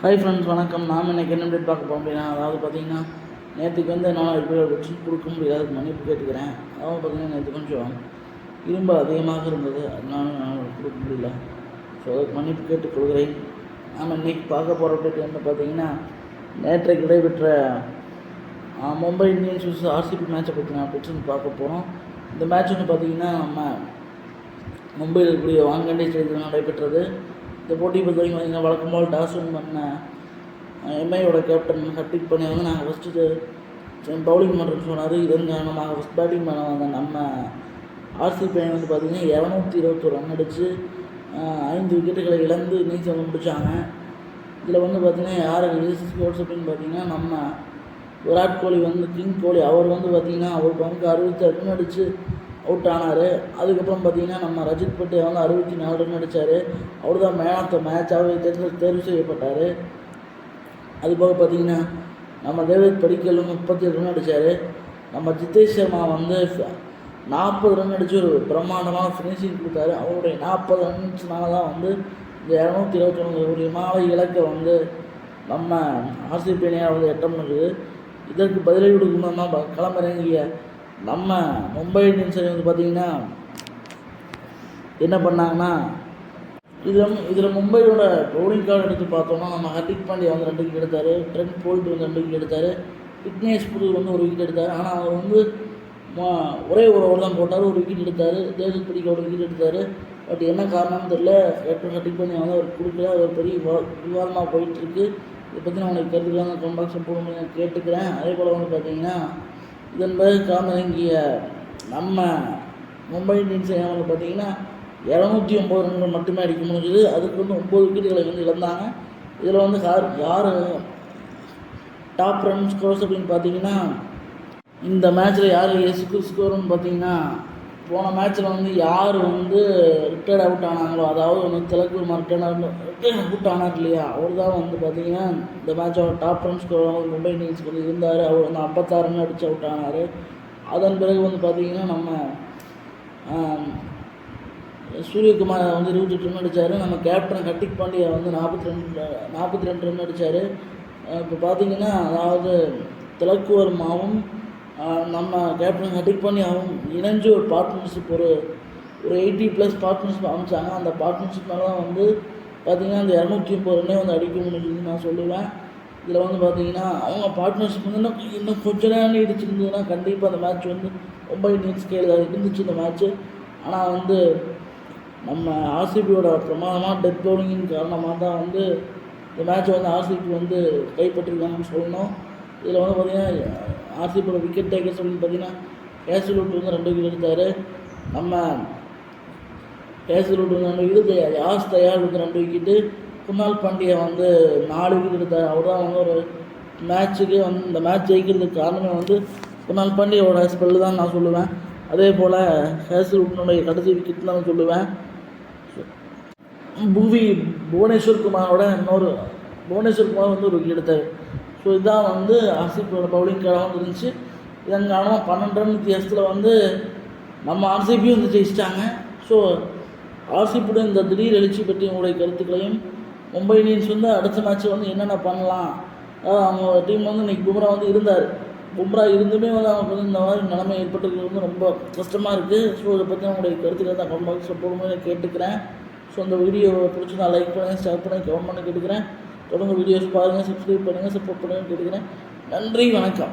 Hi friends, வணக்கம். நாம் இன்றைக்கி என்ன அப்டேட் பார்க்க போகிறோம் அப்படின்னா, அதாவது பார்த்தீங்கன்னா நேற்றுக்கு என்னால் இப்போ கொஸ்டின் கொடுக்க முடியாது, மன்னிப்பு கேட்டுக்கிறேன். அதாவது பார்த்தீங்கன்னா நேற்று கொஞ்சம் இரும்பு அதிகமாக இருந்தது, அதனால நான் கொடுக்க முடியல. ஸோ அதுக்கு மன்னிப்பு கேட்டுக்கொள்கிறேன். நாம் இன்றைக்கி பார்க்க போகிற அப்டேட் என்ன பார்த்தீங்கன்னா, நேற்றைக்கு நடைபெற்ற மும்பை இந்தியன்ஸ் vs ஆர்சிபி மேட்சை பற்றின அப்டேட்ஸ் பார்க்க போகிறோம். இந்த மேட்ச் வந்து பார்த்திங்கன்னா நம்ம மும்பையில் இருக்கக்கூடிய வான்கண்டே ஸ்டேடியத்தில் நடைபெற்றது. இந்த போட்டி பொறுத்தவரைக்கும் பார்த்திங்கன்னா வழக்கம் போல் டாஸ் வின் பண்ண எம்ஐயோட கேப்டன் ஹர்திக் பாண்டியா வந்து நாங்கள் ஃபஸ்ட்டு பவுலிங் பண்ணுறதுன்னு சொன்னார். இதன் காரணமாக ஃபஸ்ட் பேட்டிங் பண்ண வந்த நம்ம ஆர்சிபி வந்து பார்த்திங்கன்னா 221 ரன் அடித்து 5 விக்கெட்டுகளை இழந்து இன்னிங்ஸ் வந்து முடித்தாங்க. இதில் வந்து பார்த்திங்கன்னா யாருக்கு ஸ்கோர்ஸ் அப்படின்னு பார்த்திங்கன்னா நம்ம விராட் கோலி வந்து கிங் கோலி அவர் வந்து பார்த்திங்கன்னா அவர் பங்கு 66 ரன் அடித்து அவுட் ஆனார். அதுக்கப்புறம் பார்த்திங்கன்னா நம்ம ரஜித் பட்டியா வந்து 64 ரன் அடித்தார். அவர் தான் மேன் ஆஃப் த மேட்சாகவே தேர்வு செய்யப்பட்டார். அதுபோக பார்த்திங்கன்னா நம்ம டேவிட் படிக்கல் 37 ரன் அடித்தார். நம்ம ஜிதேஷ் சர்மா வந்து 40 ரன் அடித்து ஒரு பிரம்மாண்டமான ஃபினிஷிங் கொடுத்தாரு. அவருடைய 40 ரன்ஸ்னால தான் வந்து இந்த 221 மாலை இலக்கை வந்து நம்ம ஆர்சிபி அணியாக வந்து எட்ட முடியுது. இதற்கு பதிலடி கொடுக்கணும்னா களமிறங்கிய நம்ம மும்பை இந்தியன்ஸ் வந்து பார்த்திங்கன்னா என்ன பண்ணாங்கன்னா, இதில் மும்பையோட பவுலிங் கார்டு எடுத்து பார்த்தோம்னா நம்ம ஹர்திக் பாண்டியா வந்து 2 விக்கெட் எடுத்தார். ட்ரெண்ட் போல்ட் வந்து 2 விக்கெட் எடுத்தார். விக்னேஷ் புதூர் வந்து 1 விக்கெட் எடுத்தார். ஆனால் அவர் வந்து ஒரே ஒரு ஓவர் தான் போட்டார், 1 விக்கெட் எடுத்தார். தேஜத் படிக்க 1 விக்கெட் எடுத்தார். பட் என்ன காரணம்னு தெரியல, கேப்டன் ஹர்திக் பாண்டியா வந்து அவர் கொடுக்கல. அது ஒரு பெரிய விவாதமாக போயிட்டுருக்கு. இதை பற்றி நான் உனக்கு கருத்துக்கலாம் கமெண்ட் பாக்ஸில் போடும்போது நான் கேட்டுக்கிறேன். அதே போல் வந்து பார்த்திங்கன்னா இதன் பிறகு களமிறங்கிய நம்ம மும்பை இந்தியன்ஸ் வந்து பார்த்திங்கன்னா 209 ரன்கள் மட்டுமே அடிக்க முடிஞ்சுது. அதுக்கு வந்து 9 விக்கெட்டுகளை வந்து இழந்தாங்க. இதில் வந்து யார் டாப் ரன் ஸ்கோர்ஸ் அப்படின்னு பார்த்தீங்கன்னா, இந்த மேட்ச்சில் யார் ஸ்கோர்னு பார்த்தீங்கன்னா, போன மேட்ச்சில் வந்து யார் வந்து ரிட்டையர்ட் அவுட் ஆனாங்களோ, அதாவது வந்து திலக்குமார் ரிட்டையர்ட் அவுட் ஆனார் இல்லையா, அவர் தான் வந்து பார்த்திங்கன்னா இந்த மேட்சோட டாப் ரன் ஸ்கோர் வந்து மும்பை இந்தியன்ஸ்க்கு வந்து இருந்தார். அவர் வந்து 56 ரன் அடித்து அவுட் ஆனார். அதன் பிறகு வந்து பார்த்திங்கன்னா நம்ம சூரியகுமார் வந்து 28 ரன் அடித்தார். நம்ம கேப்டன் ஹர்திக் பாண்டியா வந்து 42 ரன் அடித்தார். இப்போ பார்த்திங்கன்னா அதாவது திலக் வர்மாவும் நம்ம கேப்டன் ஹர்திக் பாண்டியாவும் இணைஞ்சு ஒரு பார்ட்னர்ஷிப் ஒரு 80+ பார்ட்னர்ஷிப் அமைச்சாங்க. அந்த பார்ட்னர்ஷிப்னால தான் வந்து பார்த்திங்கன்னா அந்த 209 ரன்னே வந்து அடிக்க முடியுதுன்னு நான் சொல்லுவேன். இதில் வந்து பார்த்திங்கன்னா அவங்க பார்ட்னர்ஷிப் வந்து இன்னும் கொஞ்ச நேரம் இடிச்சிருந்ததுன்னா கண்டிப்பாக அந்த மேட்ச் வந்து மும்பை இந்தியன்ஸ் கையில் இருந்துச்சு இந்த மேட்ச்சு. ஆனால் வந்து நம்ம ஆர்சிபியோட பிரமாதமான டெத் பவுலிங்கின் காரணமாக தான் வந்து இந்த மேட்ச்சை வந்து ஆர்சிபி வந்து கைப்பற்றிருக்காங்கன்னு சொல்லணும். இதில் வந்து பார்த்திங்கன்னா ஆர்சிபியோட விக்கெட் டேக்கர்ஸ் அப்படின்னு பார்த்திங்கன்னா ஹேசல்வுட் வந்து 2 விக்கெட் எடுத்தார். நம்ம ஹேசல்வுட் வந்து 2 விக்கெட், யாஸ் தயார் வந்து 2 விக்கெட்டு, குணால் பாண்டியா வந்து 4 விக்கெட் எடுத்தார். அவர் தான் வந்து ஒரு மேட்ச்சுக்கே வந்து இந்த மேட்ச் ஜெயிக்கிறதுக்கு காரணமே வந்து குணால் பாண்டியாவோட ஸ்பெல்லு தான் நான் சொல்லுவேன். அதே போல் ஹேசல்வுட்னுடைய கடைசி விக்கெட் தான் சொல்லுவேன். புவனேஸ்வர் குமார் வந்து 1 விக்கெட் எடுத்தார். ஸோ இதுதான் வந்து ஆர்சிபியோட பவுலிங் கார்டாக வந்து இருந்துச்சு. இதன் காரணமாக 12 ரன் வித்தியாசத்தில் வந்து நம்ம ஆர்சிபியும் வந்து ஜெயிச்சிட்டாங்க. ஸோ ஆர்சிபியோட இந்த திடீர் எழுச்சி பற்றி உங்களுடைய கருத்துக்களையும், மும்பை இந்தியன்ஸ் வந்து அடுத்த மேட்ச்சு வந்து என்னென்ன பண்ணலாம், அதாவது அவங்க டீம் வந்து இன்றைக்கி பும்ரா வந்து இருந்தார். பும்ரா இருந்துமே வந்து அவங்களுக்கு வந்து இந்த மாதிரி நிலைமை ஏற்பட்டுருக்கிறது வந்து ரொம்ப கஷ்டமாக இருக்குது. ஸோ இதை பற்றி உங்களுடைய கருத்துக்களை தான் கமெண்ட் பாக்ஸில் போடும்போது கேட்டுக்கிறேன். ஸோ இந்த வீடியோவை பிடிச்சி நான் லைக் பண்ணுங்கள், ஷேர் பண்ணி கமெண்ட் பண்ணி கேட்டுக்கிறேன். தொடர்ந்து வீடியோஸ் பாருங்கள், சப்ஸ்கிரைப் பண்ணுங்கள், சப்போர்ட் பண்ணுங்கள் கேட்டுக்கிறேன். நன்றி, வணக்கம்.